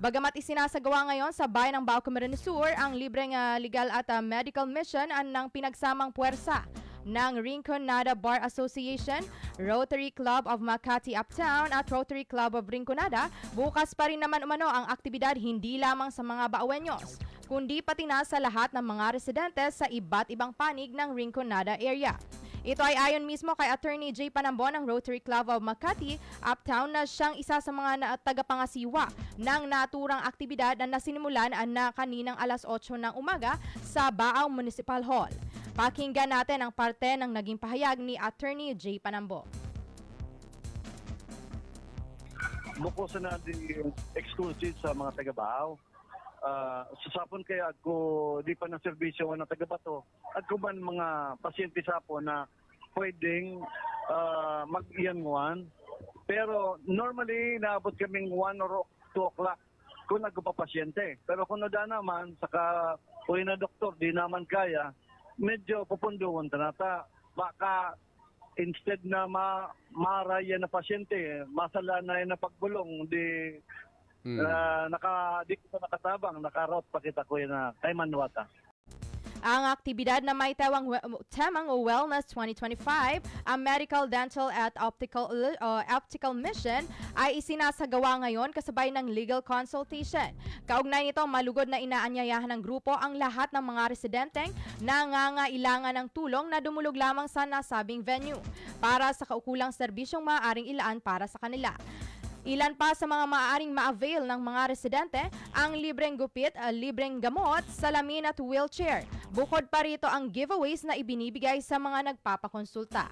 Bagamat isinasagawa ngayon sa bayan ng Bao Camarines Sur ang libreng legal at medical mission ng pinagsamang puwersa ng Rinconada Bar Association, Rotary Club of Makati Uptown at Rotary Club of Rinconada, bukas pa rin naman umano ang aktibidad hindi lamang sa mga Baoenyos, kundi pati na sa lahat ng mga residente sa iba't ibang panig ng Rinconada area. Ito ay ayon mismo kay Attorney J. Panambon ng Rotary Club of Makati Uptown na siyang isa sa mga tagapangasiwa ng naturang aktibidad na nasinimulan na kaninang alas 8 ng umaga sa Bao Municipal Hall. Pakinggan natin ang parte ng naging pahayag ni Attorney J. Panambon. Buko sa natin exclusive sa mga taga-Bao. Susapon kaya ako di pa ng serbisyo ng taga-Bato at kuman mga pasyente sapo na pwedeng mag-iyanguan. Pero normally naabot kaming 1 or 2 o'clock kung nagpapasyente. Pero kung nada naman, saka uwi na doktor, di naman kaya, medyo pupunduan tanata. Baka instead na maraya na pasyente, masala na na pagbulong, di di ko nakatabang, naka-route pa kita ko na kay Manwata. Ang aktibidad na may temang Wellness 2025, ang Medical, Dental at Optical Mission ay isinasagawa ngayon kasabay ng legal consultation. Kaugnay nito, malugod na inaanyayahan ng grupo ang lahat ng mga residenteng nangangailangan ng tulong na dumulog lamang sa nasabing venue para sa kaukulang serbisyong maaaring ilaan para sa kanila. Ilan pa sa mga maaaring ma-avail ng mga residente ang libreng gupit, libreng gamot, salamin at wheelchair. Bukod pa rito ang giveaways na ibinibigay sa mga nagpapakonsulta.